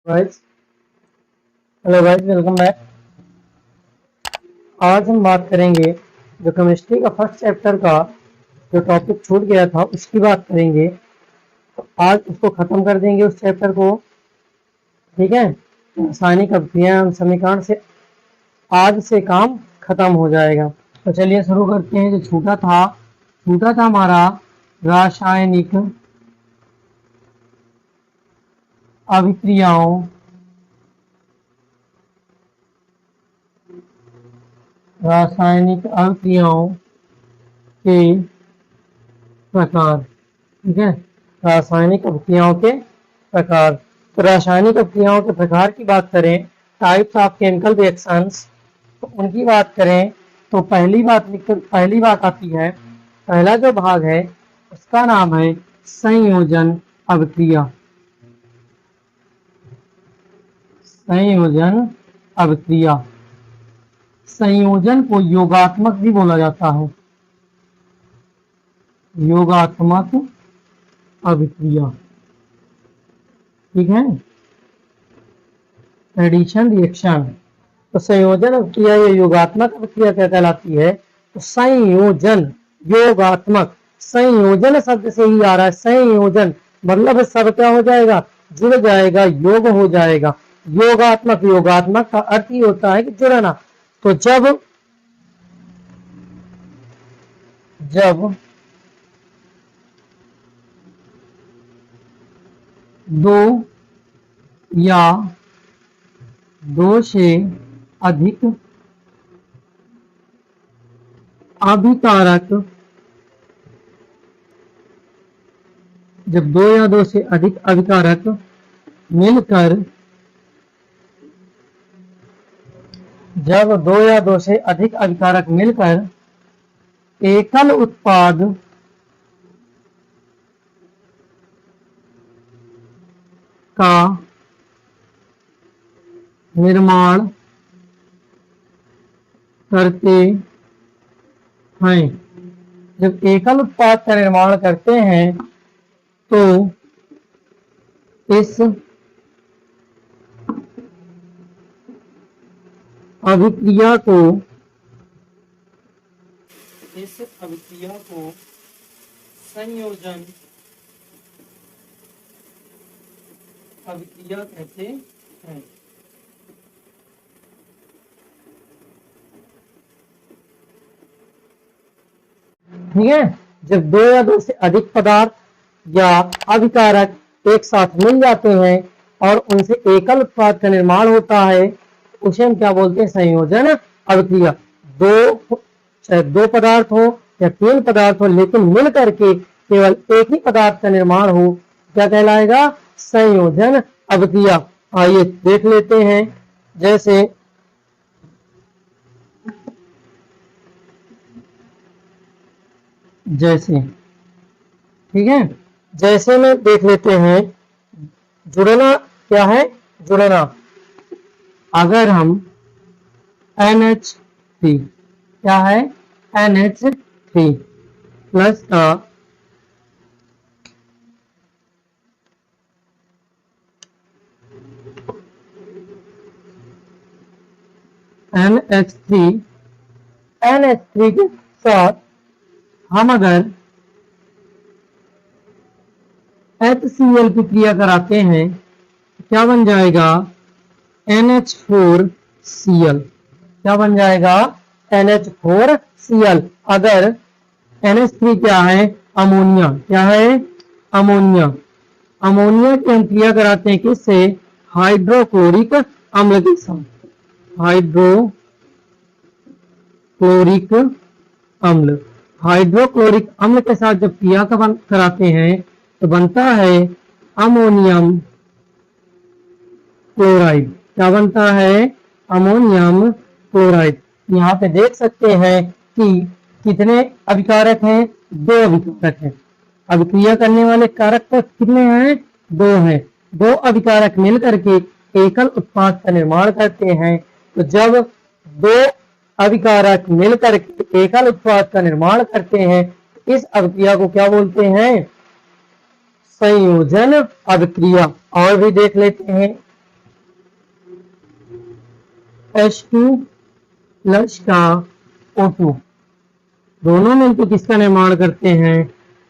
Guys, hello guys, welcome back. आज हम बात करेंगे जो केमिस्ट्री का फर्स्ट चैप्टर का जो टॉपिक छूट गया था उसकी बात करेंगे। तो आज उसको खत्म कर देंगे उस चैप्टर को। ठीक है, रासायनिक अभिक्रिया समीकरण से आज से काम खत्म हो जाएगा। तो चलिए शुरू करते हैं। जो छूटा था हमारा रासायनिक अभिक्रियाओं रासायनिक अभिक्रियाओं के प्रकार। ठीक है, रासायनिक अभिक्रियाओं के प्रकार। तो रासायनिक अभिक्रियाओं के प्रकार की बात करें, टाइप्स ऑफ केमिकल रिएक्शंस, तो उनकी बात करें तो पहली बात आती है, पहला जो भाग है उसका नाम है संयोजन अभिक्रिया। संयोजन अभिक्रिया, संयोजन को योगात्मक भी बोला जाता है। योगात्मक अभिक्रिया, ठीक है, एडिशन रिएक्शन। तो संयोजन अभिक्रिया या योगात्मक अभिक्रिया क्या कहलाती है? तो संयोजन, योगात्मक, संयोजन शब्द से ही आ रहा है। संयोजन मतलब सब क्या हो जाएगा? जुड़ जाएगा, योग हो जाएगा। योगात्मक, योगात्मक का अर्थ ही होता है कि जुड़ना। तो जब दो या दो से अधिक अभिकारक, जब दो या दो से अधिक अभिकारक मिलकर, जब दो या दो से अधिक अभिकारक मिलकर एकल उत्पाद का निर्माण करते हैं, जब एकल उत्पाद का निर्माण करते हैं तो इस अभिक्रिया को संयोजन अभिक्रिया कहते हैं। ठीक है, जब दो या दो से अधिक पदार्थ या अभिकारक एक साथ मिल जाते हैं और उनसे एकल उत्पाद का निर्माण होता है, उसे हम क्या बोलते हैं? संयोजन अभिक्रिया। चाहे दो पदार्थ हो या तीन पदार्थ हो, लेकिन मिल करके केवल एक ही पदार्थ का निर्माण हो, क्या कहलाएगा? संयोजन अभिक्रिया। आइए देख लेते हैं। जैसे ठीक है, जैसे में देख लेते हैं। जुड़ना क्या है? जुड़ना, अगर हम NH3, क्या है? NH3 प्लस का NH3 के साथ हम अगर HCl की क्रिया कराते हैं तो क्या बन जाएगा? NH4Cl। क्या बन जाएगा? NH4Cl। अगर NH3 क्या है? अमोनिया। क्या है? अमोनिया। अमोनिया की हम क्रिया कराते हैं किससे? हाइड्रोक्लोरिक अम्ल के साथ। हाइड्रोक्लोरिक अम्ल, हाइड्रोक्लोरिक अम्ल के साथ जब क्रिया कराते हैं तो बनता है अमोनियम क्लोराइड। क्या बनता है? Ammonium chloride. यहाँ पे देख सकते हैं कि कितने अभिकारक हैं? दो अभिकारक हैं। अभिक्रिया करने वाले कारक तो कितने हैं? दो हैं। दो अभिकारक मिलकर के एकल उत्पाद का निर्माण करते हैं। तो जब दो अभिकारक मिलकर के एकल उत्पाद का निर्माण करते हैं, इस अभिक्रिया को क्या बोलते हैं? संयोजन अभिक्रिया। और भी देख लेते हैं। H2 प्लस का O2 दोनों मिलकर किसका निर्माण करते हैं?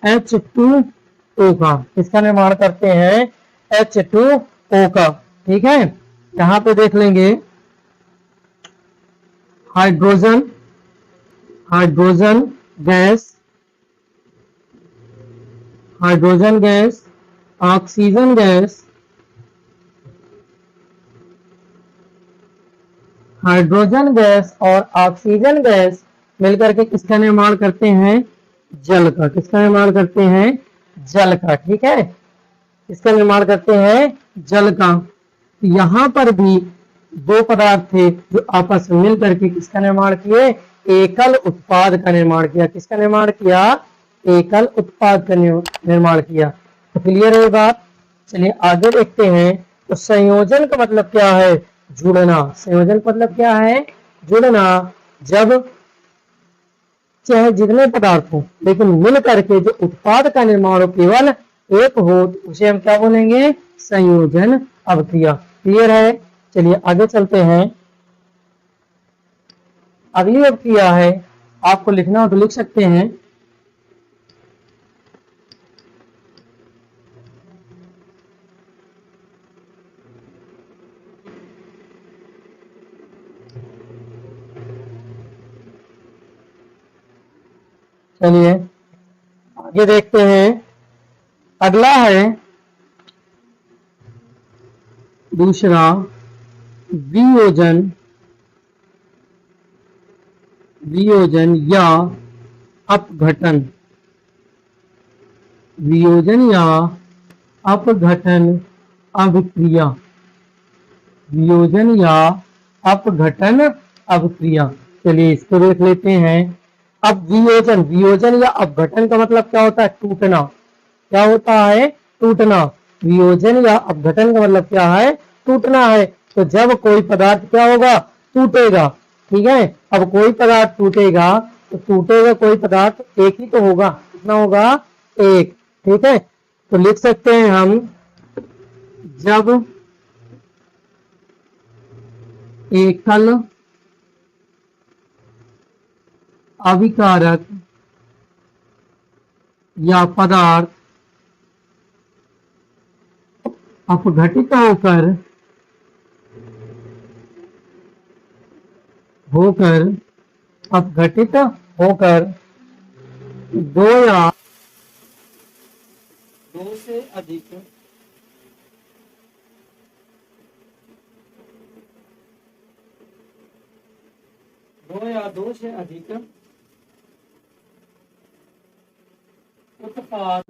H2O का। किसका निर्माण करते हैं? H2O का। ठीक है, यहां पे देख लेंगे hydrogen, hydrogen gas, hydrogen gas, oxygen gas, hydrogen gas और ऑक्सीजन गैस मिलकर के किसका निर्माण करते हैं? जल का। किसका निर्माण करते हैं? जल का। ठीक है, इसका निर्माण करते हैं जल का। यहां पर भी दो पदार्थ थे जो आपस में मिलकर के किसका निर्माण किए? एकल उत्पाद का निर्माण किया। किसका निर्माण किया? एकल उत्पाद का निर्माण किया। तो क्लियर है बात? चलिए आगे देखते हैं। तो संयोजन का मतलब क्या है? जुड़ना। संयोजन का मतलब क्या है? जुड़ना। जब चाहे जितने पदार्थ हो लेकिन मिल करके जो उत्पाद का निर्माण हो केवल एक हो तो उसे हम क्या बोलेंगे? संयोजन अभिक्रिया। क्लियर है? चलिए आगे चलते हैं। अगली अभिक्रिया है, आपको लिखना हो तो लिख सकते हैं। चलिए आगे देखते हैं। अगला है दूसरा वियोजन, वियोजन या अपघटन। वियोजन या अपघटन अभिक्रिया। वियोजन या अपघटन अभिक्रिया। चलिए इसको देख लेते हैं। अब वियोजन, वियोजन या अपघटन का मतलब क्या होता है? टूटना। क्या होता है? टूटना। वियोजन या अपघटन का मतलब क्या है? टूटना है। तो जब कोई पदार्थ क्या होगा? टूटेगा। ठीक है, अब कोई पदार्थ टूटेगा तो टूटेगा कोई पदार्थ एक ही तो होगा। कितना होगा? एक। ठीक है, तो लिख सकते हैं हम जब एकल अभिकारक या पदार्थ अपघटित होकर अपघटित होकर दो या दो से अधिक दो से अधिक उत्पाद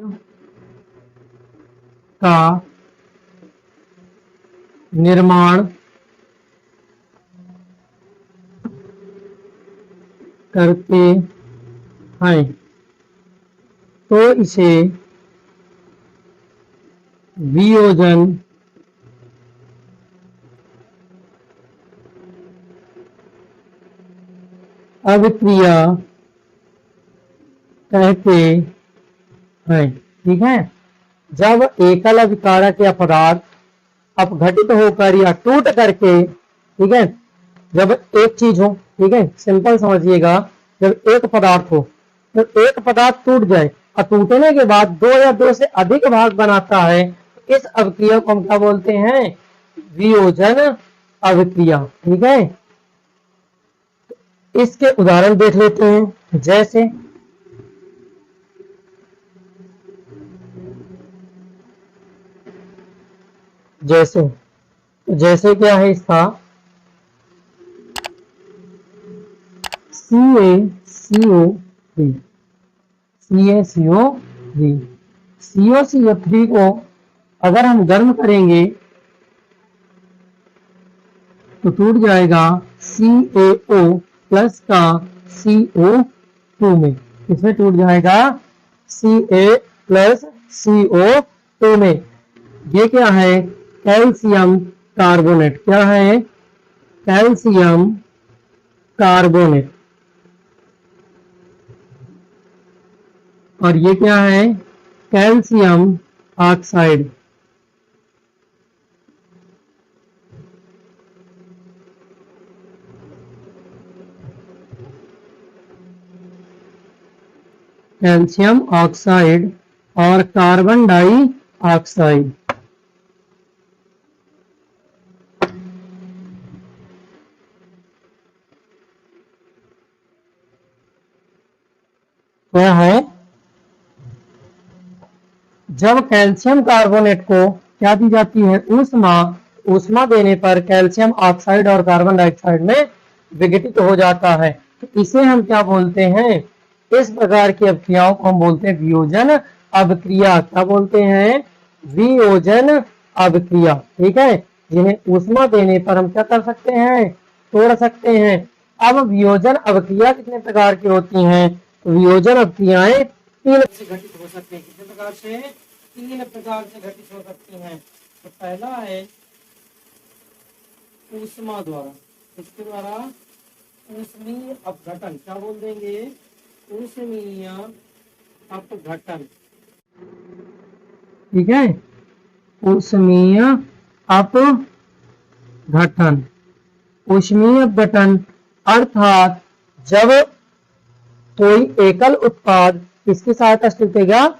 का निर्माण करते हैं तो इसे वियोजन अभिक्रिया कहते हैं। ठीक है, जब एकल अभिकारक या पदार्थ अपघटित होकर या टूट करके, ठीक है, जब एक चीज हो, ठीक है, सिंपल समझिएगा, जब एक पदार्थ हो तो एक पदार्थ टूट जाए और टूटने के बाद दो या दो से अधिक भाग बनाता है तो इस अभिक्रिया को हम क्या बोलते हैं? वियोजन अभिक्रिया। ठीक है, इसके उदाहरण देख लेते हैं। जैसे जैसे जैसे क्या है इसका? CaCO3, CaCO3, COCO3 को अगर हम गर्म करेंगे तो टूट जाएगा CaO प्लस का CO2 में। इसमें टूट जाएगा Ca प्लस CO2 में। ये क्या है? Calcium carbonate. क्या है? Calcium carbonate. और ये क्या है? Calcium oxide. कैल्शियम ऑक्साइड और कार्बन डाइऑक्साइड। क्या है? जब कैल्शियम कार्बोनेट को क्या दी जाती है? ऊष्मा। ऊष्मा देने पर कैल्शियम ऑक्साइड और कार्बन डाइऑक्साइड में विघटित हो जाता है। तो इसे हम क्या बोलते हैं? इस प्रकार की अभिक्रियाओं को हम बोलते हैं वियोजन अभिक्रिया। क्या बोलते हैं? वियोजन अभिक्रिया। ठीक है, जिन्हें ऊष्मा देने पर हम क्या कर सकते हैं? तोड़ सकते हैं। अब वियोजन अभिक्रिया कितने प्रकार की होती हैं? तो वियोजन अभिक्रियाएं तीन से घटित हो सकते हैं। कितने प्रकार से? तीन प्रकार से घटित हो सकती हैं। तो पहला है ऊष्मा द्वारा। इसके द्वारा ऊष्मीय अपघटन। क्या बोल देंगे? ऊष्मीय अपघटन। ठीक है, ऊष्मीय अपघटन। ऊष्मीय अपघटन अर्थात जब कोई एकल उत्पाद किसकी सहायता से टूटेगा?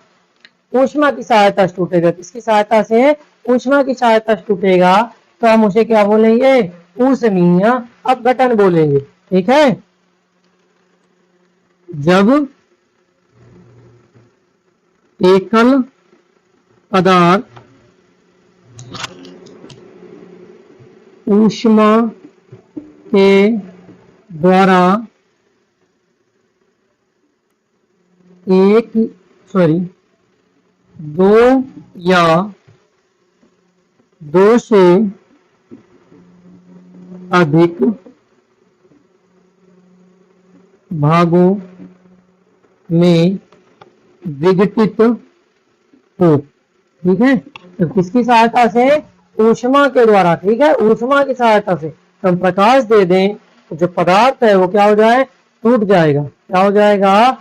ऊष्मा की सहायता से टूटेगा। किसकी सहायता से? ऊष्मा की सहायता से टूटेगा। तो हम उसे क्या बोलेंगे? ऊष्मीय अपघटन बोलेंगे। ठीक है, जब एकल पदार्थ ऊष्मा के द्वारा दो या दो से अधिक भागों में विघटित हो। ठीक है, तो किसकी सहायता से? ऊष्मा के द्वारा। ठीक है, ऊष्मा की सहायता से हम प्रकाश दे दें तो जो पदार्थ है वो क्या हो जाए? टूट जाएगा। क्या हो जाएगा?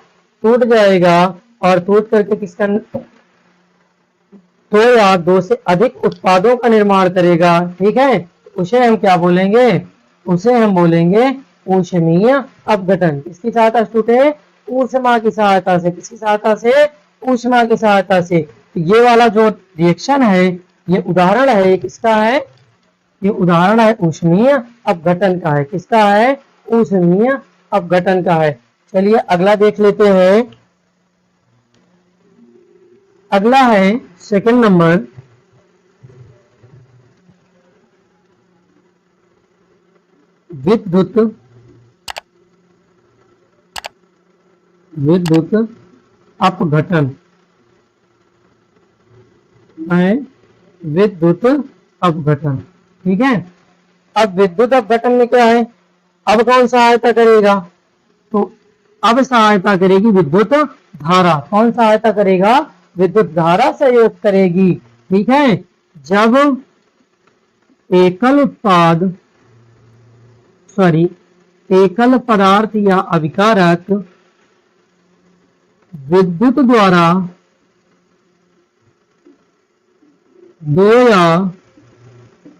टूट जाएगा। और टूट करके किसका? दो या दो से अधिक उत्पादों का निर्माण करेगा। ठीक है, उसे हम क्या बोलेंगे? उसे हम बोलेंगे ऊष्मीय अपघटन। किसकी सहायता से टूटे? ऊष्मा की सहायता से। किसकी सहायता से? ऊष्मा की सहायता से। तो ये वाला जो रिएक्शन है, ये उदाहरण है किसका है? ये उदाहरण है ऊष्मीय अपघटन का है। किसका है? ऊष्मीय अपघटन का है। चलिए अगला देख लेते हैं। अगला है सेकंड नंबर, विद्युत अपघटन है। विद्युत अपघटन। ठीक है, अब विद्युत अपघटन में क्या है? अब कौन सहायता करेगा? तो अब सहायता करेगी विद्युत धारा। कौन सहायता करेगा? विद्युत धारा सहयोग करेगी। ठीक है, जब एकल पदार्थ या अभिकारक विद्युत द्वारा दो या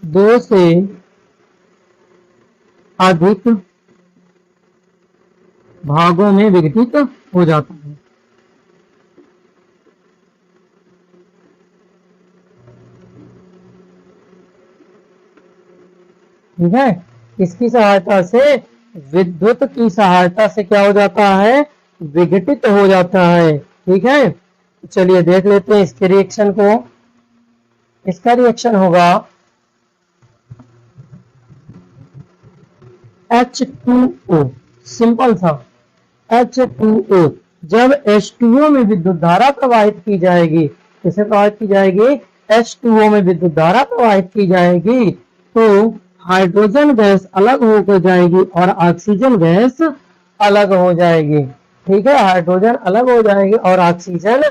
दो से अधिक भागों में विघटित हो जाता है। ठीक है, इसकी सहायता से, विद्युत की सहायता से क्या हो जाता है? विघटित हो जाता है। ठीक है, चलिए देख लेते हैं इसके रिएक्शन को। इसका रिएक्शन होगा H2O। सिंपल सा H2O। जब H2O में विद्युत धारा प्रवाहित की जाएगी, किसे प्रवाहित की जाएगी? H2O में विद्युत धारा प्रवाहित की जाएगी तो हाइड्रोजन गैस अलग होकर जाएगी और ऑक्सीजन गैस अलग हो जाएगी। ठीक है, हाइड्रोजन अलग हो जाएगी और ऑक्सीजन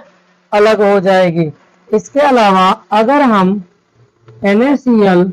अलग हो जाएगी। इसके अलावा अगर हम NaCl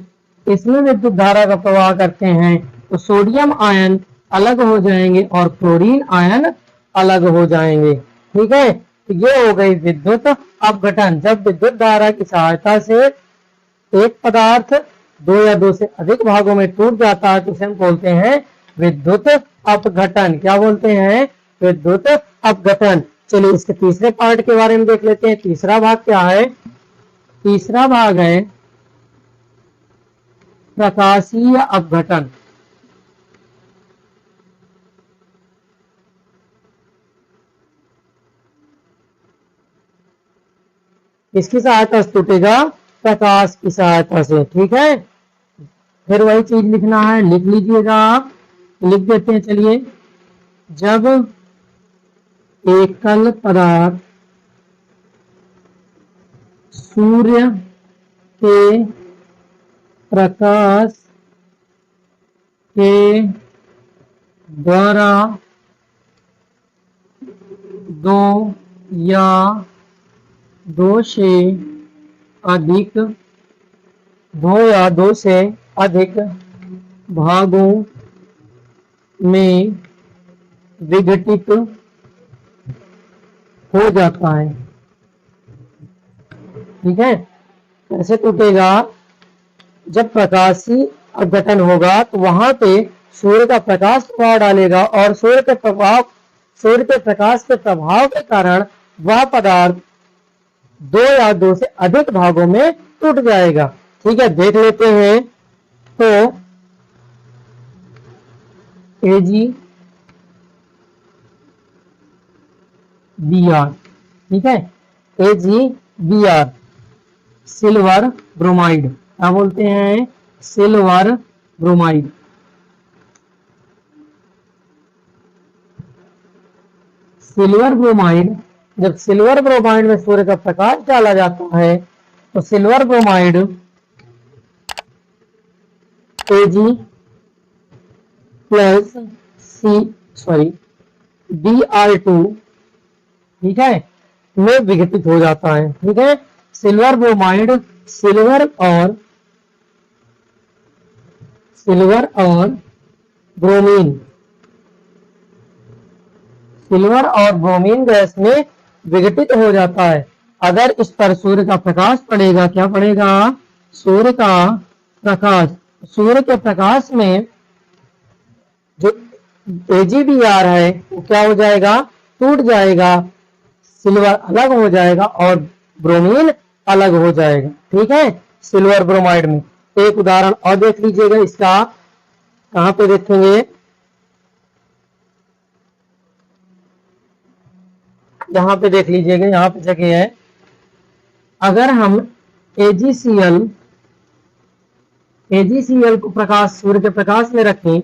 इसमें विद्युत धारा का प्रवाह करते हैं तो सोडियम आयन अलग हो जाएंगे और क्लोरीन आयन अलग हो जाएंगे। ठीक है, तो ये हो गई विद्युत अपघटन। जब विद्युत धारा की सहायता से एक पदार्थ दो या दो से अधिक भागों में टूट जाता है तो उसे हम बोलते हैं विद्युत अपघटन। क्या बोलते हैं? विद्युत अपघटन। चलिए इसके तीसरे पार्ट के बारे में देख लेते हैं। तीसरा भाग क्या है? तीसरा भाग है प्रकाशीय अपघटन। किसकी सहायता से टूटेगा? प्रकाश की सहायता से। ठीक है, फिर वही चीज लिखना है, लिख लीजिएगा आप, लिख देते हैं। चलिए, जब एकल पदार्थ सूर्य के प्रकाश के द्वारा दो या दो से अधिक दो या दो से अधिक भागों में विघटित हो जाता है। ठीक है, कैसे टूटेगा? जब प्रकाशी अपघटन होगा तो वहां पे सूर्य का प्रकाश प्रभाव डालेगा और सूर्य के प्रकाश के प्रभाव के कारण वह पदार्थ दो या दो से अधिक भागों में टूट जाएगा। ठीक है, देख लेते हैं। तो AgBr, ठीक है, AgBr सिल्वर ब्रोमाइड, क्या बोलते हैं? Silver bromide. सिल्वर ब्रोमाइड, जब सिल्वर ब्रोमाइड में सूर्य का प्रकाश डाला जाता है तो silver bromide Ag plus Br2, ठीक है, में विघटित हो जाता है। ठीक है, सिल्वर ब्रोमाइड सिल्वर और ब्रोमीन, सिल्वर और ब्रोमीन गैस में विघटित हो जाता है। अगर इस पर सूर्य का प्रकाश पड़ेगा, क्या पड़ेगा? सूर्य का प्रकाश, सूर्य के प्रकाश में जो AgBr है वो क्या हो जाएगा? टूट जाएगा, सिल्वर अलग हो जाएगा और ब्रोमीन अलग हो जाएगा। ठीक है, सिल्वर ब्रोमाइड में। एक उदाहरण और देख लीजिएगा इसका, कहां पे देखेंगे? यहां पे देख लीजिएगा, यहां पे जगह है। अगर हम AgCl को प्रकाश, सूर्य के प्रकाश में रखें,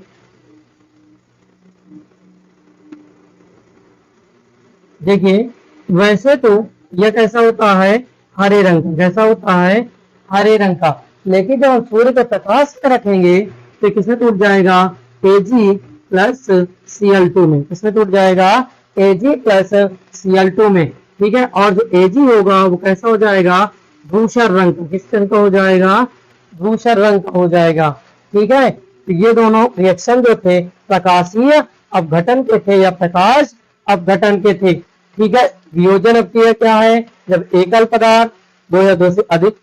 देखिए वैसे तो यह कैसा होता है? हरे रंग का। कैसा होता है? हरे रंग का। लेकिन जब हम सूर्य के प्रकाश में रखेंगे तो किसमें टूट जाएगा? Ag प्लस Cl2 में। किसमें टूट जाएगा? Ag प्लस Cl2 में। ठीक है, और जो Ag होगा वो कैसा हो जाएगा? धूसर रंग का। किस रंग का हो जाएगा? धूसर रंग का हो जाएगा। ठीक है, तो ये दोनों रिएक्शन जो थे प्रकाशीय अपघटन के थे या प्रकाश अपघटन के थे। ठीक है, वियोजन अपक्रिया क्या है? जब एकल पदार्थ दो या दो से अधिक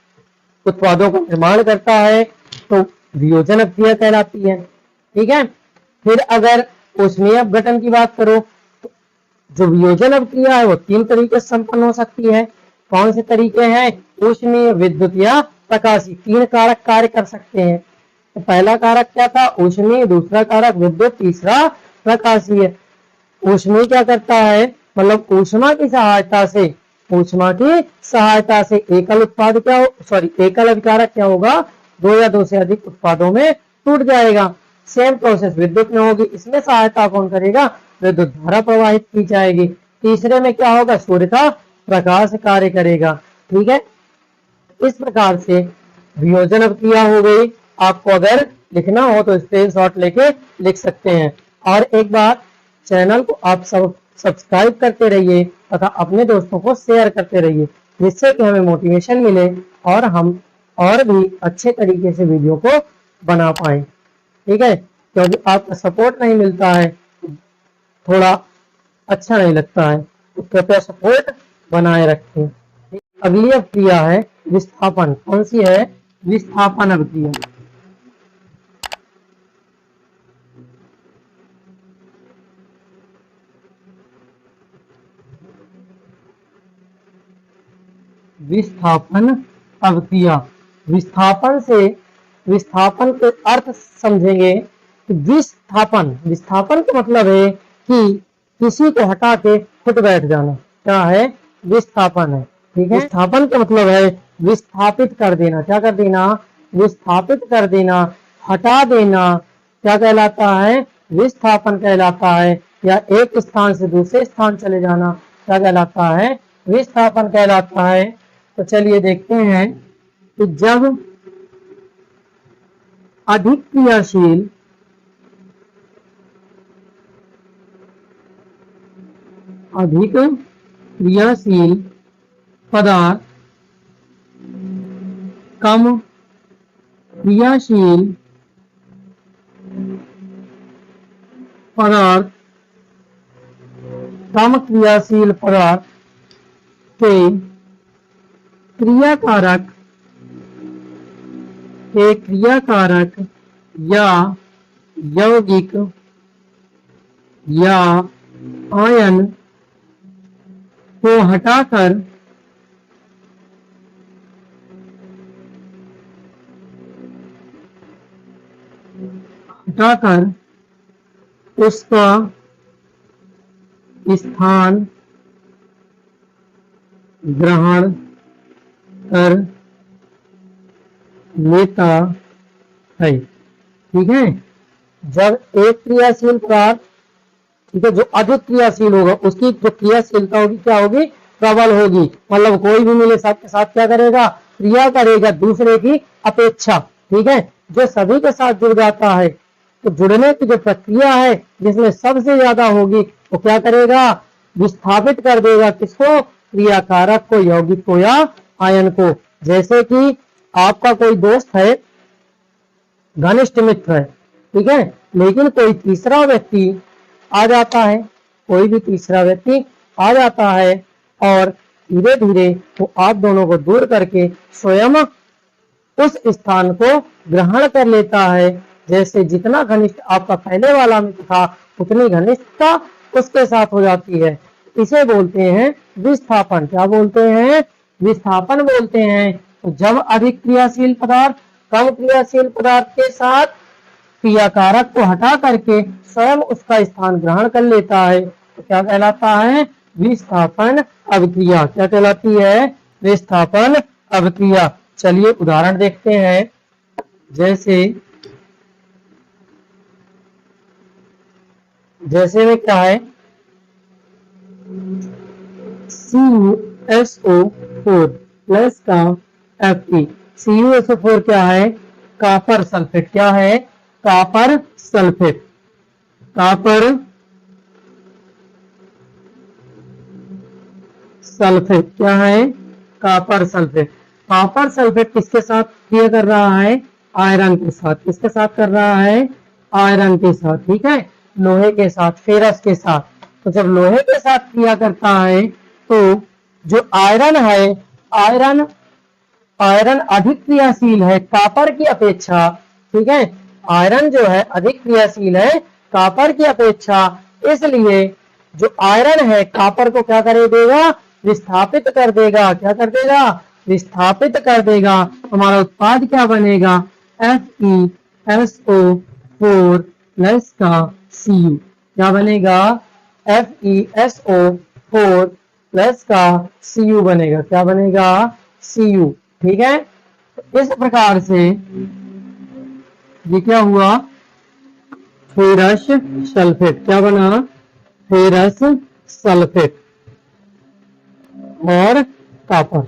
उत्पादों का निर्माण करता है तो वियोजन अपक्रिया कहलाती है। ठीक है, फिर अगर ऊष्मीय अपघटन की बात करो तो जो वियोजन अपक्रिया है वो तीन तरीके से संपन्न हो सकती है। कौन से तरीके हैं? ऊष्मीय, विद्युत या प्रकाशीय। तीन कारक कार्य कर सकते हैं। तो पहला कारक क्या था? ऊष्मीय, दूसरा कारक विद्युत, तीसरा प्रकाशीय। ऊष्मीय क्या करता है? मतलब ऊष्मा की सहायता से एकल उत्पाद क्या हो, सॉरी एकल अभिकारक क्या होगा? दो या दो से अधिक उत्पादों में टूट जाएगा। सेम प्रोसेस विद्युत में होगी, इसमें सहायता कौन करेगा? विद्युत धारा प्रवाहित की जाएगी। तीसरे में क्या होगा? सूर्य का प्रकाश कार्य करेगा। ठीक है, इस प्रकार से वियोजन अपक्रिया हो गई। आपको अगर लिखना हो तो स्क्रीनशॉट लेके लिख सकते हैं। और एक बात, चैनल को आप सब सब्सक्राइब करते रहिए तथा अपने दोस्तों को शेयर करते रहिए, जिससे कि हमें मोटिवेशन मिले और हम और भी अच्छे तरीके से वीडियो को बना पाए। ठीक है, क्योंकि आपका सपोर्ट नहीं मिलता है थोड़ा अच्छा नहीं लगता है, तो कृपया सपोर्ट बनाए रखें। अगली अभिक्रिया है विस्थापन। कौन सी है? विस्थापन अभिक्रिया। विस्थापन अवक्रिया। विस्थापन के अर्थ समझेंगे कि विस्थापन, विस्थापन का मतलब है कि किसी को हटा के खुद बैठ जाना, क्या है, विस्थापन है। ठीक है, विस्थापन का मतलब है विस्थापित कर देना, क्या कर देना, विस्थापित कर देना, हटा देना, क्या कहलाता है, विस्थापन कहलाता है। या एक स्थान से दूसरे स्थान चले जाना, क्या कहलाता है, विस्थापन कहलाता है। तो चलिए देखते हैं कि जब अधिक क्रियाशील पदार्थ कम क्रियाशील पदार्थ के क्रियाकारक या यौगिक या आयन को हटाकर उसका स्थान ग्रहण कर लेता है। ठीक है, जब एक क्रियाशील पदार्थ, ठीक है, जो अधिक क्रियाशील होगा उसकी जो क्रियाशीलता होगी क्या होगी, प्रबल होगी। मतलब कोई भी मिले सबके साथ क्या करेगा, क्रिया करेगा दूसरे की अपेक्षा। ठीक है, जो सभी के साथ जुड़ जाता है तो जुड़ने की जो प्रक्रिया है जिसमें सबसे ज्यादा होगी वो क्या करेगा, विस्थापित कर देगा, किसको, क्रियाकारक को, यौगिक को या आयन को। जैसे कि आपका कोई दोस्त है, घनिष्ठ मित्र है, ठीक है, लेकिन कोई तीसरा व्यक्ति आ जाता है, कोई भी तीसरा व्यक्ति आ जाता है और धीरे धीरे वो आप दोनों को दूर करके स्वयं उस स्थान को ग्रहण कर लेता है। जैसे जितना घनिष्ठ आपका पहले वाला मित्र था उतनी घनिष्ठता उसके साथ हो जाती है। इसे बोलते हैं विस्थापन। क्या बोलते हैं, विस्थापन बोलते हैं। तो जब अधिक क्रियाशील पदार्थ कम क्रियाशील पदार्थ के साथ क्रियाकारक को हटा करके स्वयं उसका स्थान ग्रहण कर लेता है तो क्या कहलाता है, विस्थापन अभिक्रिया। क्या कहलाती है, विस्थापन अभिक्रिया। चलिए उदाहरण देखते हैं। जैसे में क्या है, CuSO4 प्लस का Fe। CuSO4 क्या है, कॉपर सल्फेट। क्या है, कॉपर सल्फेट। क्या है, कॉपर सल्फेट। कॉपर सल्फेट किसके साथ क्रिया कर रहा है, आयरन के साथ। किसके साथ कर रहा है, आयरन के साथ। ठीक है, लोहे के साथ, फेरस के साथ। तो जब लोहे के साथ क्रिया करता है तो जो आयरन है, आयरन अधिक क्रियाशील है कॉपर की अपेक्षा। ठीक है, आयरन जो है अधिक क्रियाशील है कॉपर की अपेक्षा, इसलिए जो आयरन है कॉपर को क्या कर देगा, विस्थापित कर देगा। क्या कर देगा, विस्थापित कर देगा। हमारा उत्पाद क्या बनेगा, FeSO4 प्लस का Cu। क्या बनेगा, FeSO4 प्लस का Cu बनेगा। क्या बनेगा, Cu। ठीक है, इस प्रकार से ये क्या हुआ, फेरस सल्फेट। क्या बना, फेरस सल्फेट और कॉपर।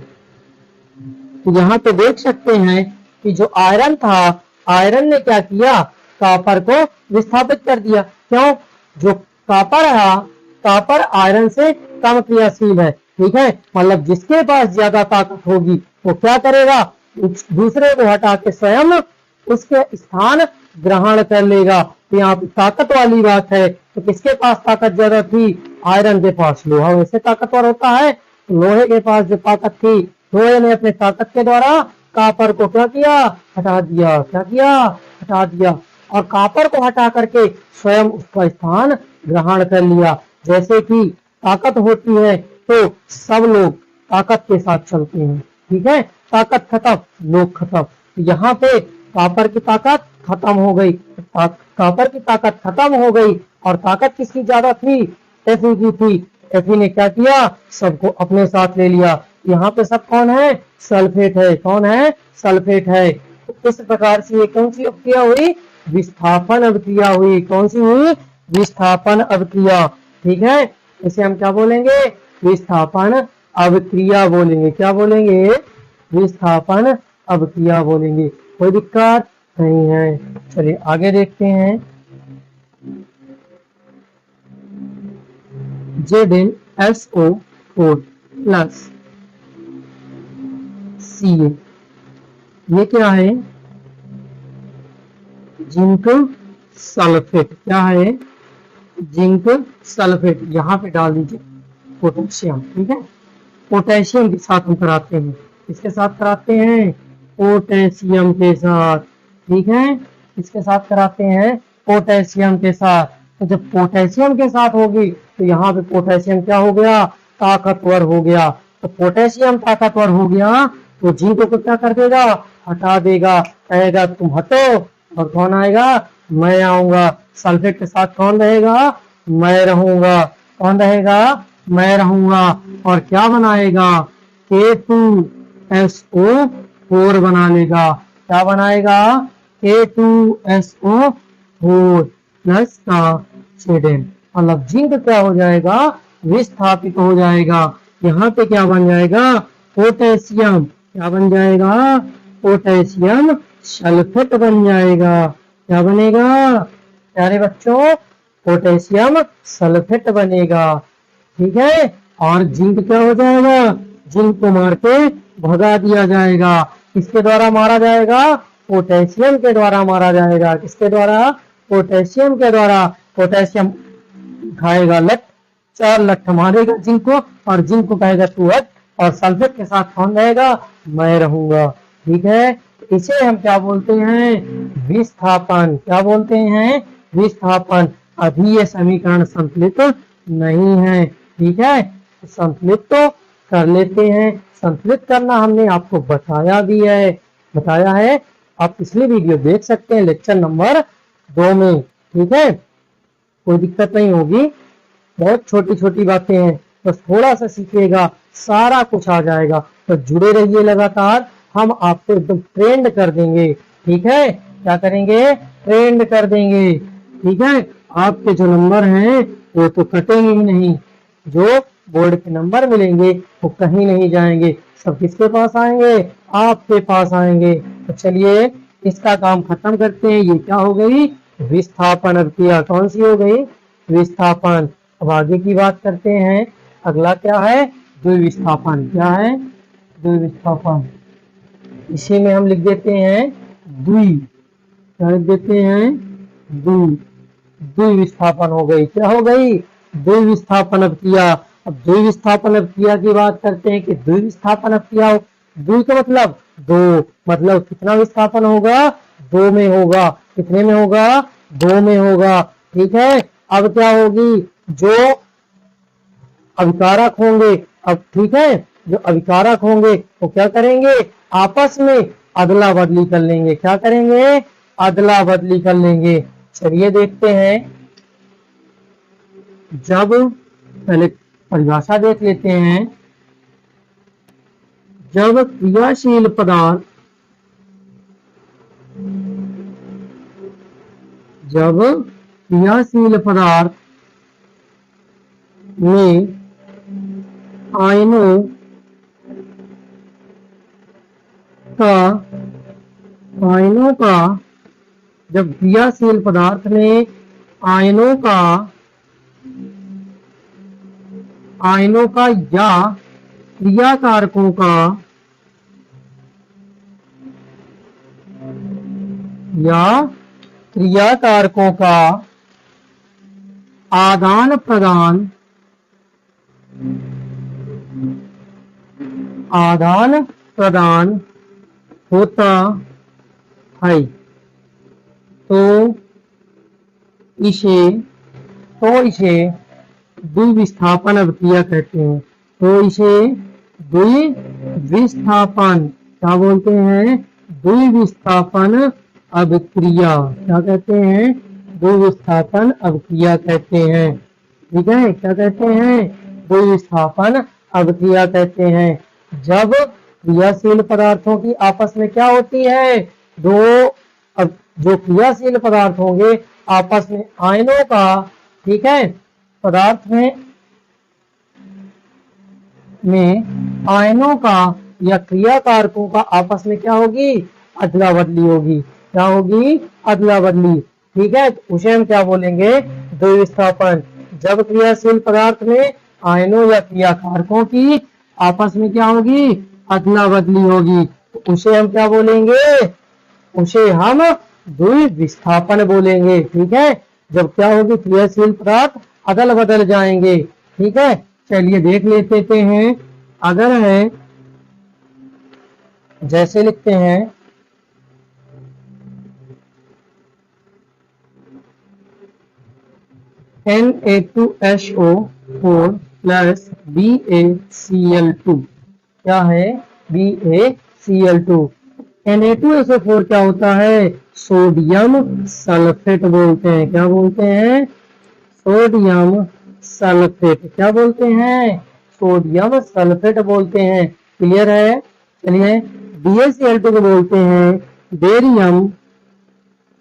तो यहाँ पे देख सकते हैं कि जो आयरन था, आयरन ने क्या किया, कॉपर को विस्थापित कर दिया। क्यों, जो कॉपर है, कॉपर आयरन से कम क्रियाशील है। ठीक है, मतलब जिसके पास ज्यादा ताकत होगी वो क्या करेगा, दूसरे को हटा के स्वयं उसके स्थान ग्रहण कर लेगा। तो यहाँ पे ताकत वाली बात है। तो किसके पास ताकत ज्यादा थी, आयरन के पास। लोहा वैसे ताकतवर होता है, तो लोहे के पास जो ताकत थी, लोहे ने अपने ताकत के द्वारा कॉपर को क्या किया, हटा दिया। क्या किया, हटा दिया। और कॉपर को हटा करके स्वयं उसका स्थान ग्रहण कर लिया। जैसे कि ताकत होती है तो सब लोग ताकत के साथ चलते हैं। ठीक है, ताकत खत्म, लोग खत्म। यहाँ पे कॉपर की ताकत खत्म हो गई, कॉपर की ताकत खत्म हो गई और ताकत किसकी ज्यादा थी? एफी की थी। एफी ने क्या किया? सबको अपने साथ ले लिया। यहाँ पे सब कौन है? सल्फेट है। कौन है? सल्फेट है। इस प्रकार से ये कौन सी अभिक्रिया हुई? विस्थापन अभिक्रिया हुई। कौन सी हुई? विस्थापन अभिक्रिया। ठीक है, इसे हम क्या बोलेंगे? विस्थापन अभिक्रिया बोलेंगे। क्या बोलेंगे? विस्थापन अभिक्रिया बोलेंगे। कोई दिक्कत नहीं है। चलिए आगे देखते हैं। ZnSO4 प्लस Ca, ये क्या है? Zinc sulphate. क्या है? Zinc sulphate. यहाँ पे डाल दीजिए पोटेशियम। ठीक है, पोटेशियम के साथ हम कराते हैं। किसके साथ कराते हैं? पोटेशियम के साथ। ठीक है, इसके साथ कराते हैं पोटेशियम के साथ। तो जब पोटेशियम के साथ होगी तो यहाँ पे पोटेशियम क्या हो गया? ताकतवर हो गया। तो पोटेशियम ताकतवर हो गया तो जिंक को क्या कर देगा? हटा देगा। कहेगा तुम हटो, और कौन आएगा? मैं आऊंगा। सल्फेट के साथ कौन रहेगा? मैं रहूंगा। कौन रहेगा? मैं रहूंगा। और क्या बनाएगा? K2SO4 बना लेगा। क्या बनाएगा? K2SO4 प्लस का Zn। मतलब जिंक क्या हो जाएगा? विस्थापित हो जाएगा। यहाँ पे क्या बन जाएगा? पोटेशियम। क्या बन जाएगा? पोटेशियम सल्फेट बन जाएगा। क्या बनेगा प्यारे बच्चों? पोटेशियम सल्फेट बनेगा। ठीक है, और जिंक क्या हो जाएगा? जिंक को मार के भगा दिया जाएगा। किसके द्वारा मारा जाएगा? पोटेशियम के द्वारा मारा जाएगा। किसके द्वारा? पोटेशियम के द्वारा। पोटेशियम खाएगा लठ, 4 लठ मारेगा जिंक को, और जिंक को कहेगा तू हट, और सल्फेट के साथ कौन रहेगा? मैं रहूंगा। ठीक है, इसे हम क्या बोलते हैं? विस्थापन। क्या बोलते हैं? विस्थापन। अभी ये समीकरण संतुलित नहीं है। ठीक है, संतुलित तो कर लेते हैं। संतुलित करना हमने आपको बताया भी है, बताया है। आप पिछली वीडियो देख सकते हैं लेक्चर नंबर 2 में। ठीक है, कोई दिक्कत नहीं होगी। बहुत छोटी छोटी बातें हैं, बस थोड़ा सा सीखिएगा, सारा कुछ आ जाएगा। तो जुड़े रहिए लगातार, हम आपको एकदम ट्रेंड कर देंगे। ठीक है, क्या करेंगे? ट्रेंड कर देंगे। ठीक है, आपके जो नंबर हैं वो तो कटेंगे ही नहीं। जो बोर्ड के नंबर मिलेंगे वो कहीं नहीं जाएंगे, सब किसके पास आएंगे? आपके पास आएंगे। तो चलिए इसका काम खत्म करते हैं। ये क्या हो गई? विस्थापन अभिक्रिया। कौन सी हो गई? विस्थापन। अब आगे की बात करते हैं। अगला क्या है? द्विविस्थापन। क्या है? द्विविस्थापन। इसी में हम लिख देते हैं द्वि। क्या लिख देते हैं? द्वि। द्विविस्थापन हो गई। क्या हो गई? द्विविस्थापन अभिक्रिया। अब द्विविस्थापन अभिक्रिया की बात करते हैं कि द्विविस्थापन अभिक्रिया, द्वि का मतलब 2, मतलब कितना विस्थापन होगा? 2 में होगा। कितने में होगा? 2 में होगा। ठीक है, अब क्या होगी? जो अभिकारक होंगे, अब ठीक है, जो अभिकारक होंगे वो क्या करेंगे? आपस में अदला बदली कर लेंगे। क्या करेंगे? अदला बदली कर लेंगे। चलिए देखते हैं। जब पहले परिभाषा देख लेते हैं। जब क्रियाशील पदार्थ, जब क्रियाशील पदार्थ में आयनों का जब क्रियाशील पदार्थ में आयनों का या क्रियाकारकों का आदान प्रदान होता है तो इसे द्विविस्थापन अभिक्रिया कहते हैं। तो इसे द्विविस्थापन, क्या बोलते हैं? द्विविस्थापन अभिक्रिया, क्या कहते हैं? द्विविस्थापन अभिक्रिया कहते हैं। ठीक है, क्या कहते हैं? द्विविस्थापन अभिक्रिया कहते हैं। जब क्रियाशील पदार्थों की आपस में क्या होती है? दो, अब जो क्रियाशील पदार्थ होंगे आपस में आयनों का, ठीक है, पदार्थ में आयनों का या क्रिया कारकों का आपस में क्या होगी? अदला बदली होगी। क्या होगी? अदला बदली। ठीक है, तो उसे हम क्या बोलेंगे? द्विविस्थापन। जब क्रियाशील पदार्थ में आयनों या क्रिया कारकों की आपस में क्या होगी? अदला बदली होगी, तो उसे हम क्या बोलेंगे? उसे हम द्विविस्थापन बोलेंगे। ठीक है, जब क्या होगी? क्रियाशील पदार्थ अदल बदल जाएंगे। ठीक है, चलिए देख लेते हैं। अगर है, जैसे लिखते हैं Na2SO4 प्लस BaCl2, क्या है? BaCl2। Na2SO4 क्या होता है? सोडियम सल्फेट बोलते हैं। क्या बोलते हैं? Sodium sulphate. क्या बोलते हैं? सोडियम सल्फेट बोलते हैं। क्लियर है? चलिए, BaCl2 को बोलते हैं बेरियम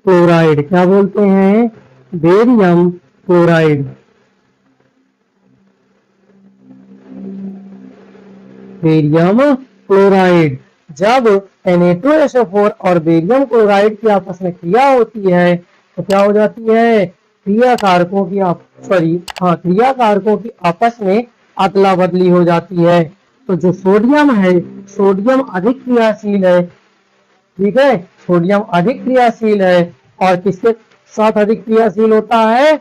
क्लोराइड। क्या बोलते हैं? Barium chloride. Barium chloride. जब Na2SO4 और बेरियम क्लोराइड की आपस में क्रिया होती है तो क्या हो जाती है? क्रिया कारकों की आपस में अदला बदली हो जाती है। तो जो सोडियम है, सोडियम अधिक क्रियाशील है। ठीक है, सोडियम अधिक क्रियाशील है और किसके साथ अधिक क्रियाशील होता है?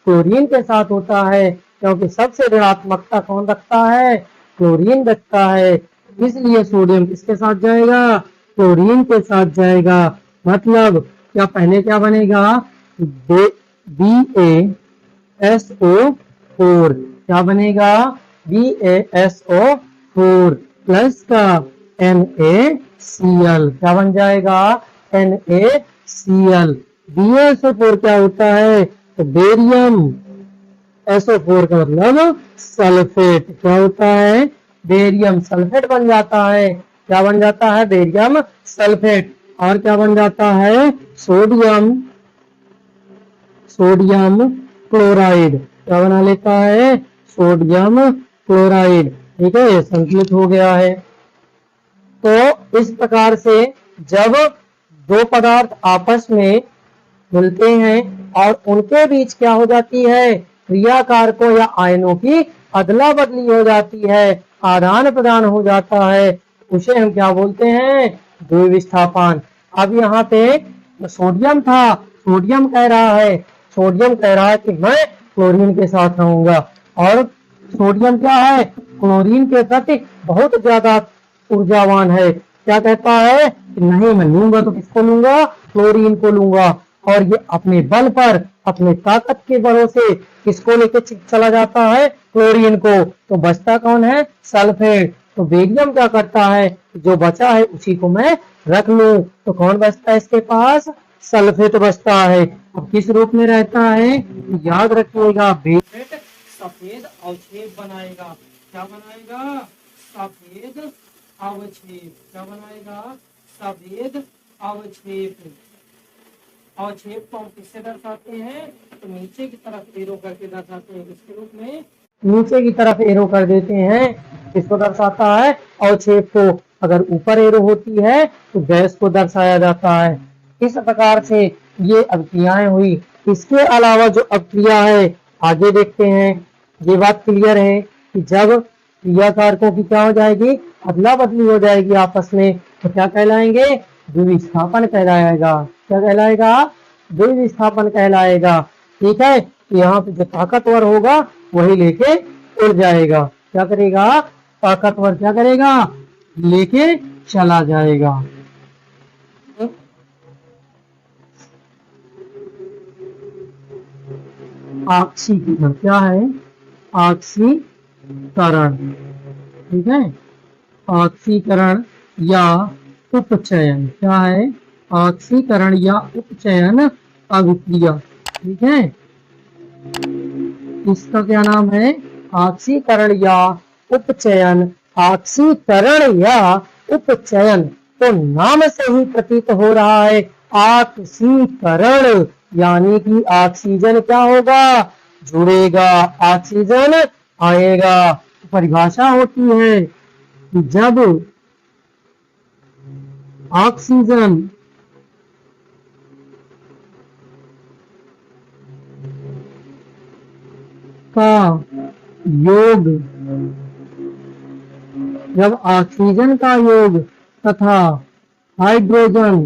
क्लोरीन के साथ होता है, क्योंकि सबसे ऋणात्मकता कौन रखता है? क्लोरीन रखता है। इसलिए सोडियम किसके साथ जाएगा? क्लोरीन के साथ जाएगा। मतलब क्या, पहले क्या बनेगा? BaSO4, क्या बनेगा? BaSO4 प्लस का NaCl, क्या बन जाएगा? NaCl। BaSO4 क्या होता है? तो बेरियम SO4 का मतलब सल्फेट। क्या होता है? बेरियम सल्फेट बन जाता है। क्या बन जाता है? Barium sulphate. और क्या बन जाता है? Sodium chloride. क्या बना लेता है? Sodium chloride. ठीक है, संकलित हो गया है। तो इस प्रकार से जब दो पदार्थ आपस में मिलते हैं और उनके बीच क्या हो जाती है? क्रिया कारकों या आयनों की अदला बदली हो जाती है, आदान प्रदान हो जाता है, उसे हम क्या बोलते हैं? द्विविस्थापन। अब यहाँ पे सोडियम था, सोडियम कह रहा है कि मैं क्लोरीन के साथ रहूंगा, और सोडियम क्या है? क्लोरीन के प्रति बहुत ज्यादा ऊर्जावान है। क्या कहता है कि नहीं, मैं लूंगा तो किसको लूंगा? क्लोरीन को लूंगा। और ये अपने बल पर, अपने ताकत के बलों से किसको लेके चला जाता है? क्लोरीन को। तो बचता कौन है? सल्फेट। तो बेरियम क्या करता है? जो बचा है उसी को मैं रख लूं, तो कौन बचता है इसके पास? सल्फेट बचता है। अब किस रूप में रहता है? याद रखिएगा, बेरियम सफेद अवक्षेप बनाएगा। क्या बनाएगा? सफेद अवक्षेप। क्या बनाएगा? सफेद अवक्षेप। अवक्षेप को हम किससे दर्शाते हैं? तो नीचे की तरफ एरो करके दर्शाते हैं। किसके रूप में? नीचे की तरफ एरो कर देते हैं। किसको दर्शाता है? अवक्षेप को। अगर ऊपर एरो होती है तो गैस को दर्शाया जाता है। इस प्रकार से ये अभिक्रियाएं हुई। इसके अलावा जो अभिक्रिया है, आगे देखते हैं। ये बात क्लियर है कि जब क्रिया कारकों की क्या हो जाएगी? अदला बदली हो जाएगी आपस में, तो क्या कहलाएंगे? द्विविस्थापन कहलाएगा। क्या कहलाएगा? द्विविस्थापन कहलाएगा। ठीक है, तो यहाँ पे जो ताकतवर होगा वही लेके उड़ जाएगा। क्या करेगा? ताकतवर क्या करेगा? लेके चला जाएगा। ऑक्सीकरण क्या है? ऑक्सीकरण। ठीक है, ऑक्सीकरण या उपचयन। क्या है? ऑक्सीकरण या उपचयन अभिक्रिया। ठीक है, इसका क्या नाम है? ऑक्सीकरण या उपचयन। ऑक्सीकरण या उपचयन, तो नाम से ही प्रतीत हो रहा है ऑक्सीकरण, यानी कि ऑक्सीजन क्या होगा? जुड़ेगा, ऑक्सीजन आएगा। परिभाषा होती है कि जब ऑक्सीजन का योग, जब ऑक्सीजन का योग तथा हाइड्रोजन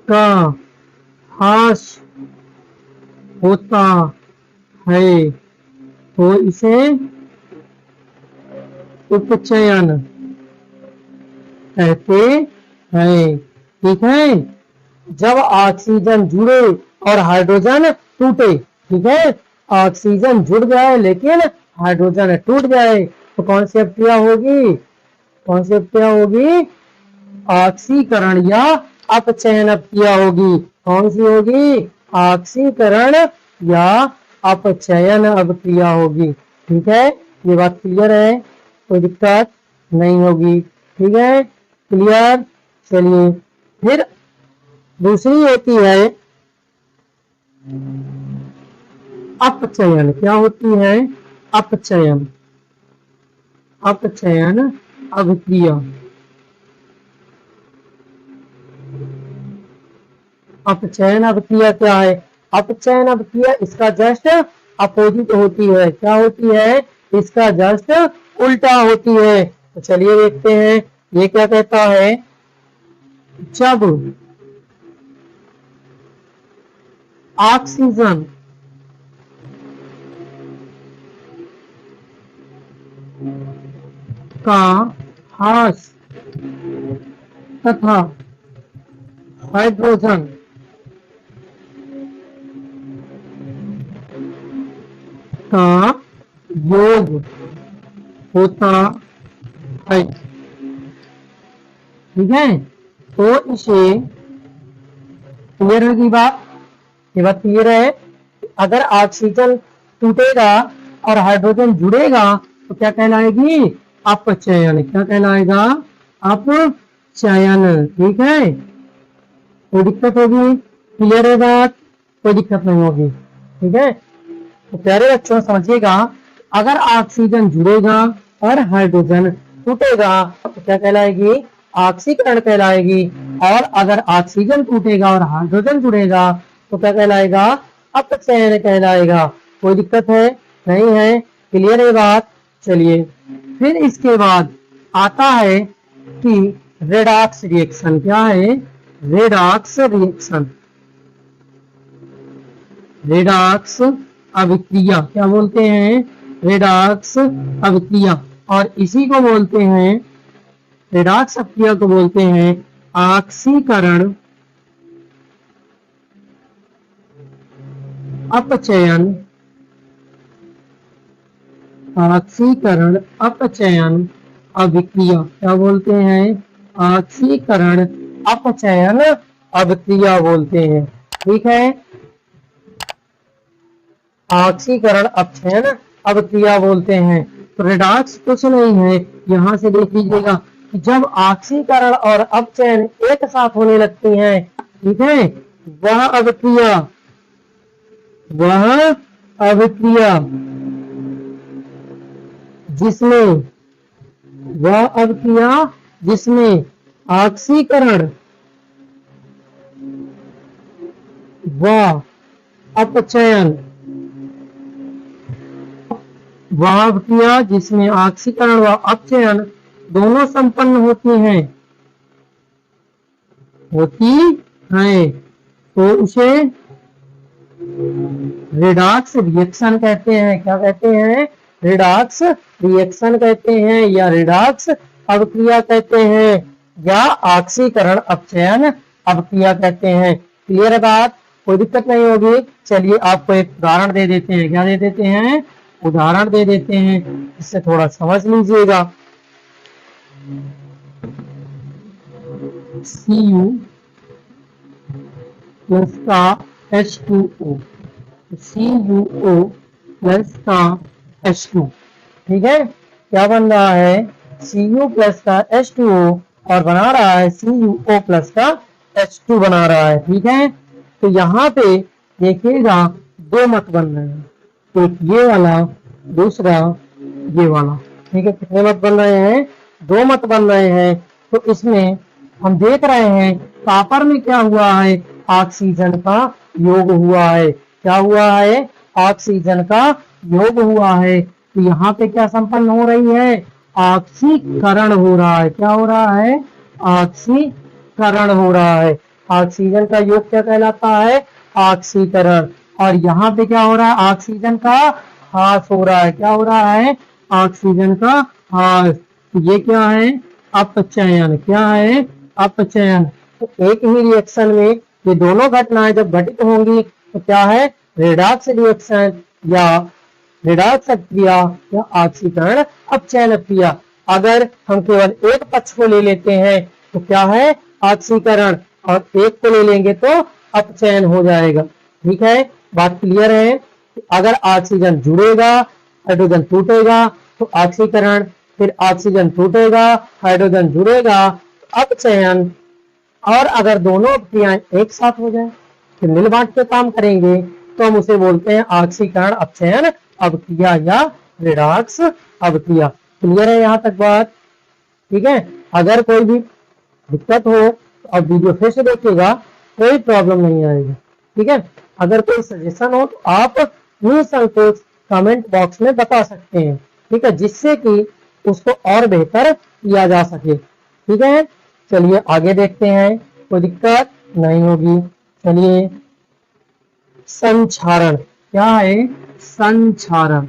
का ह्रास होता है तो इसे उपचयन कहते हैं। ठीक है, जब ऑक्सीजन जुड़े और हाइड्रोजन टूटे। ठीक है, ऑक्सीजन जुड़ जाए लेकिन हाइड्रोजन टूट जाए तो कौन सी अभिक्रिया होगी? कौन सी अभिक्रिया होगी? ऑक्सीकरण या अपचयन अभिक्रिया होगी। कौन सी होगी? ऑक्सीकरण या अपचयन अभिक्रिया होगी। ठीक है, ये बात क्लियर है, कोई दिक्कत नहीं होगी। ठीक है, क्लियर। चलिए, फिर दूसरी होती है अपचयन। क्या होती है? अपचयन, अपचयन अभिक्रिया। अपचयन अभिक्रिया क्या है? अपचयन अभिक्रिया इसका जस्ट अपोजिट होती है। क्या होती है? इसका जस्ट उल्टा होती है। तो चलिए देखते हैं ये क्या कहता है। जब ऑक्सीजन का ह्रास तथा हाइड्रोजन का योग होता है। ठीक है, तो इसे, क्लियर होगी बात? ये बात क्लियर है। अगर ऑक्सीजन टूटेगा और हाइड्रोजन जुड़ेगा तो क्या कहलाएगी? अपचयन। क्या कहलाएगा? अपचयन। ठीक है, कोई दिक्कत होगी? क्लियर है बात? कोई दिक्कत नहीं होगी। ठीक है, तो प्यारे बच्चों समझिएगा, अगर ऑक्सीजन जुड़ेगा और हाइड्रोजन टूटेगा तो क्या कहलाएगी? ऑक्सीकरण कहलाएगी। और अगर ऑक्सीजन टूटेगा और हाइड्रोजन जुड़ेगा तो क्या कहलाएगा? अपचयन कहलाएगा। कोई दिक्कत है? नहीं है? क्लियर है बात? चलिए, फिर इसके बाद आता है कि रेडॉक्स रिएक्शन। क्या है? रेडॉक्स रिएक्शन, रेडॉक्स अभिक्रिया। क्या बोलते हैं? रेडॉक्स अभिक्रिया। और इसी को बोलते हैं, रेडॉक्स अभिक्रिया को बोलते हैं ऑक्सीकरण अपचयन, ऑक्सीकरण अपचयन अभिक्रिया। क्या बोलते हैं? ऑक्सीकरण अपचयन अभिक्रिया बोलते हैं। ठीक है, ऑक्सीकरण अपचयन अभिक्रिया बोलते हैं। तो रेडॉक्स कुछ नहीं है, यहां से देख लीजिएगा कि जब ऑक्सीकरण और अपचयन एक साथ होने लगती हैं, ठीक है, वह अभिक्रिया, वह अभिक्रिया जिसमें, वह अभिक्रिया जिसमें ऑक्सीकरण व अपचयन, वह अभिक्रिया जिसमें ऑक्सीकरण व अपचयन दोनों संपन्न होती हैं, तो उसे रेडॉक्स रिएक्शन कहते हैं। क्या कहते हैं? रेडॉक्स रिएक्शन कहते हैं, या रेडॉक्स अभिक्रिया कहते हैं, या ऑक्सीकरण अपचयन अभिक्रिया कहते हैं। क्लियर है बात? कोई दिक्कत नहीं होगी। चलिए आपको एक उदाहरण दे देते हैं। क्या दे देते हैं? उदाहरण दे देते हैं, इससे थोड़ा समझ लीजिएगा। Cu प्लस का H2O, CuO प्लस का H2, ठीक है। क्या बन रहा है? Cu प्लस का H2O और बना रहा है CuO प्लस का H2 बना रहा है, ठीक है। तो यहाँ पे देखिएगा दो मत बन रहे हैं, एक ये वाला, दूसरा ये वाला, ठीक है। कितने मत बन रहे हैं? दो मत बन रहे हैं। तो इसमें हम देख रहे हैं कॉपर में क्या हुआ है, ऑक्सीजन का योग हुआ है। क्या हुआ है? ऑक्सीजन का योग हुआ है। तो यहाँ पे क्या संपन्न हो रही है? ऑक्सीकरण हो रहा है। क्या हो रहा है? ऑक्सीकरण हो रहा है। ऑक्सीजन का योग क्या कहलाता है? ऑक्सीकरण। और यहाँ पे क्या हो रहा है? ऑक्सीजन का ह्रास हो रहा है। क्या हो रहा है? ऑक्सीजन का ह्रास। ये क्या है? अपचयन। क्या है? अपचयन। तो एक ही रिएक्शन में ये दोनों घटनाएं जब घटित होंगी तो क्या है? रेडॉक्स रिएक्शन या रेडॉक्स क्रिया या ऑक्सीकरण अपचयन क्रिया। अगर हम केवल एक पक्ष को ले लेते हैं तो क्या है? ऑक्सीकरण, और एक को ले लेंगे तो अपचयन हो जाएगा। ठीक है, बात क्लियर है? अगर ऑक्सीजन जुड़ेगा हाइड्रोजन टूटेगा तो ऑक्सीकरण, फिर ऑक्सीजन टूटेगा हाइड्रोजन जुड़ेगा अपचयन। और अगर दोनों क्रियाएं एक साथ हो जाए तो मिल बांट के काम करेंगे तो हम उसे बोलते हैं ऑक्सीकरण अपचयन अवक्रिया या रेडॉक्स अवक्रिया। क्लियर है यहाँ तक बात? ठीक है, अगर कोई भी दिक्कत हो तो अब वीडियो फिर से देखिएगा, कोई प्रॉब्लम नहीं आएगी। ठीक है, अगर कोई सजेशन हो तो आप निसंकोच कमेंट बॉक्स में बता सकते हैं। ठीक है, जिससे कि उसको और बेहतर किया जा सके। ठीक है, चलिए आगे देखते हैं, कोई दिक्कत नहीं होगी। चलिए, संक्षारण क्या है? संक्षारण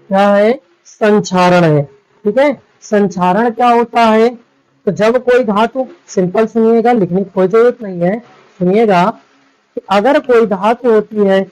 क्या है? संक्षारण है। ठीक है, संक्षारण क्या होता है? तो जब कोई धातु, सिंपल सुनिएगा, लिखने की कोई जरूरत नहीं है, सुनिएगा कि अगर कोई धातु होती है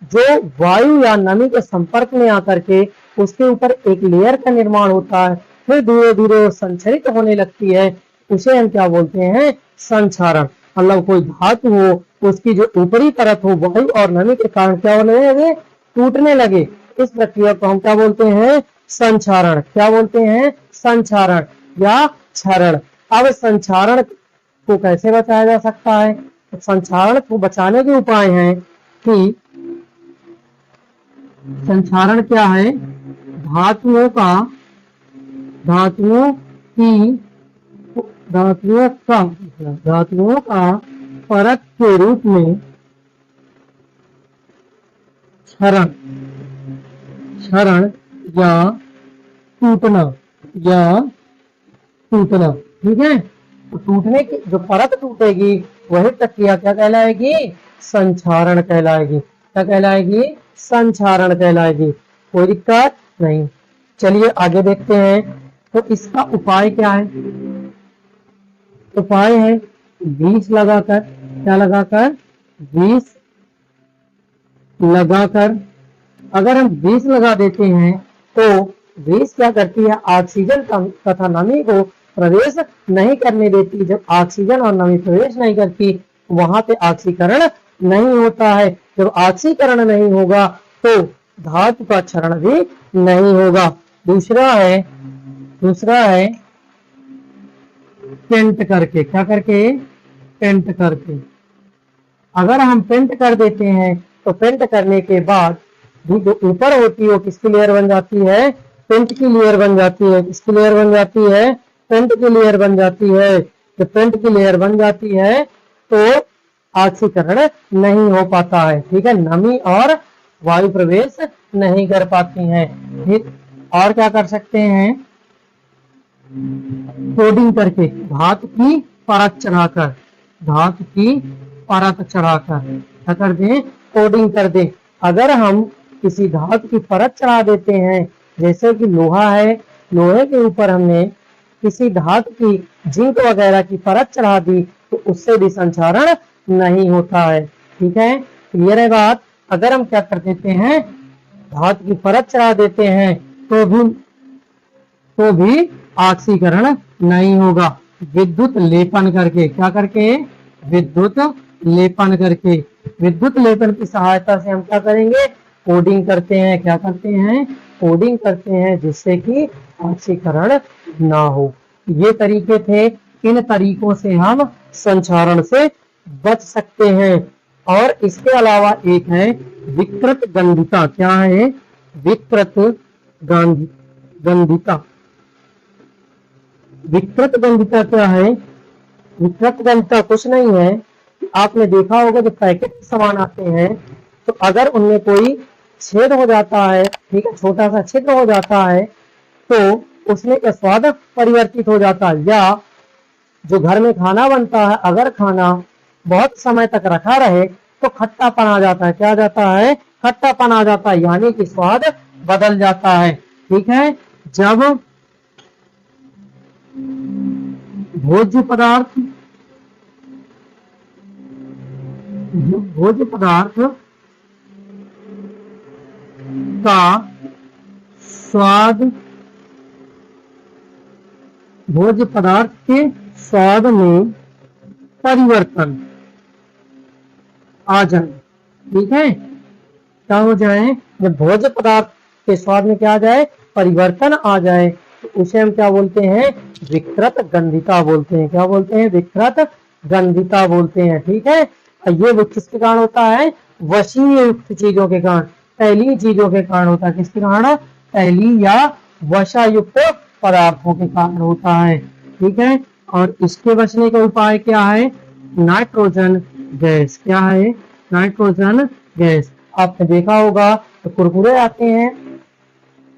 जो वायु या नमी के संपर्क में आकर के उसके ऊपर एक लेयर का निर्माण होता है, फिर धीरे धीरे संचरित होने लगती है, उसे हम क्या बोलते हैं? संक्षारण। मतलब कोई धातु हो, उसकी जो ऊपरी परत हो वायु और नमी के कारण क्या होने लगे? टूटने लगे। इस प्रक्रिया को हम क्या बोलते हैं? संक्षारण। क्या बोलते हैं? संक्षारण या क्षरण। अब संक्षारण को कैसे बचाया जा सकता है? तो संक्षारण को बचाने के उपाय हैं कि संक्षारण क्या है? धातुओं का परत के रूप में क्षरण या टूटना। ठीक है, तो टूटने की जो परत टूटेगी वही प्रक्रिया क्या कहलाएगी? संक्षारण कहलाएगी। क्या कहलाएगी? संक्षारण कहलाएगी। कोई दिक्कत नहीं। चलिए आगे देखते हैं, तो इसका उपाय क्या है? उपाय है ग्रीस लगाकर। क्या लगाकर? ग्रीस लगाकर। अगर हम ग्रीस लगा देते हैं तो ग्रीस क्या करती है? ऑक्सीजन तथा नमी को प्रवेश नहीं करने देती। जब ऑक्सीजन और नमी प्रवेश नहीं करती वहां पे ऑक्सीकरण नहीं होता है। जब ऑक्सीकरण नहीं होगा तो धातु का क्षरण भी नहीं होगा। दूसरा है पेंट करके। क्या करके? पेंट करके। अगर हम पेंट कर देते हैं तो पेंट करने के बाद जो ऊपर होती है वो किसकी लेयर बन जाती है? पेंट की लेयर बन जाती है। किसकी लेयर बन जाती है? पेंट की लेयर बन जाती है। जब पेंट की लेयर बन जाती है तो ऑक्सीकरण नहीं हो पाता है। ठीक है, नमी और वायु प्रवेश नहीं कर पाती हैं। फिर और क्या कर सकते हैं? कोडिंग करके, धातु की परत चढ़ाकर। धातु की परत चढ़ाकर क्या कर दें? कोडिंग कर दें। अगर हम किसी धातु की परत चढ़ा देते हैं, जैसे कि लोहा है, लोहे के ऊपर हमने किसी धातु की जिंक वगैरह की परत चढ़ा दी तो उससे भी संक्षारण नहीं होता है। ठीक है, क्लियर है बात। अगर हम क्या कर देते हैं, धातु की परत चढ़ा देते हैं तो भी ऑक्सीकरण नहीं होगा। विद्युत लेपन करके, क्या करके, विद्युत लेपन करके, विद्युत लेपन की सहायता से हम क्या करेंगे, कोडिंग करते हैं। क्या करते हैं, कोडिंग करते हैं, जिससे कि ऑक्सीकरण ना हो। ये तरीके थे, इन तरीकों से हम संक्षारण से बच सकते हैं। और इसके अलावा एक है विकृत गंधिता। क्या है, विकृत गंधिता। विकृत गंधिता क्या है, विकृत गंधिता कुछ नहीं है, आपने देखा होगा जब पैकेट के सामान आते हैं तो अगर उनमें कोई छेद हो जाता है, ठीक है, छोटा सा छिद्र हो जाता है, तो उसमें का स्वाद परिवर्तित हो जाता है। या जो घर में खाना बनता है, अगर खाना बहुत समय तक रखा रहे तो खट्टापन आ जाता है। क्या आ जाता है, खट्टापन आ जाता है, यानी कि स्वाद बदल जाता है। ठीक है, जब भोज्य पदार्थ का स्वाद, भोज्य पदार्थ के स्वाद में परिवर्तन आ जाए, ठीक है, क्या हो जाए, जब भोज्य पदार्थ के स्वाद में क्या आ जाए, परिवर्तन आ जाए, तो उसे हम क्या बोलते हैं, विकृत गंधिता बोलते हैं। क्या बोलते हैं, विकृत गंधिता बोलते हैं। ठीक है, ये किसके कारण होता है, वशीय युक्त चीजों के कारण, तैलीय चीजों के कारण होता है। किसके कारण, तैलीय या वसा युक्त पदार्थों के कारण होता है। ठीक है, और इसके बचने का उपाय क्या है, नाइट्रोजन गैस। क्या है, नाइट्रोजन गैस। आपने देखा होगा तो कुरकुरे आते हैं,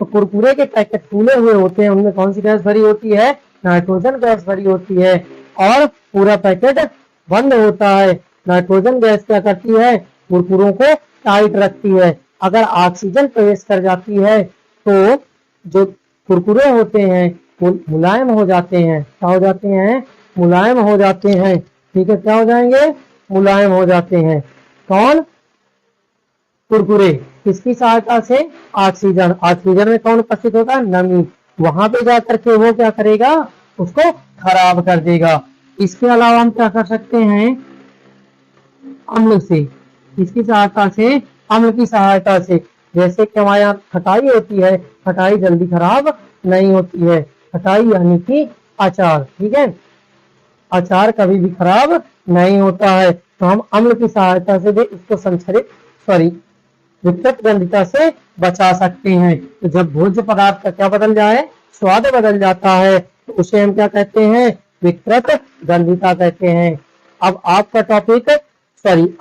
तो कुरकुरे के पैकेट फूले हुए होते हैं, उनमें कौन सी गैस भरी होती है, नाइट्रोजन गैस भरी होती है, और पूरा पैकेट बंद होता है। नाइट्रोजन गैस क्या करती है, कुरकुरों को टाइट रखती है। अगर ऑक्सीजन प्रवेश कर जाती है तो जो कुरकुरे होते हैं वो मुलायम हो जाते हैं। क्या हो जाते हैं, मुलायम हो जाते हैं। ठीक है, क्या हो जाएंगे, मुलायम हो जाते हैं। कौन, कुरकुरे, किसकी सहायता से, ऑक्सीजन। ऑक्सीजन में कौन उपस्थित होता है, नमी, वहां पे जाकर के वो क्या करेगा, उसको खराब कर देगा। इसके अलावा हम क्या कर सकते हैं, अम्ल से, किसकी सहायता से, अम्ल की सहायता से। जैसे कि हमारे यहाँ खटाई होती है, खटाई जल्दी खराब नहीं होती है, खटाई यानी कि अचार। ठीक है, अचार कभी भी खराब नहीं होता है, तो हम अम्ल की सहायता से भी इसको संचरित विकृत गंधिता से बचा सकते हैं। तो जब भोज्य पदार्थ का क्या बदल जाए, स्वाद बदल जाता है, तो उसे हम क्या कहते हैं, विकृत गंधिता कहते हैं। अब आपका टॉपिक,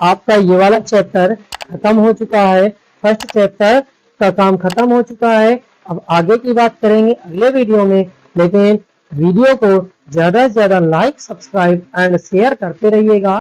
आपका ये वाला चैप्टर खत्म हो चुका है, फर्स्ट चैप्टर का काम खत्म हो चुका है। अब आगे की बात करेंगे अगले वीडियो में, लेकिन वीडियो को ज्यादा से ज्यादा लाइक, सब्सक्राइब एंड शेयर करते रहिएगा।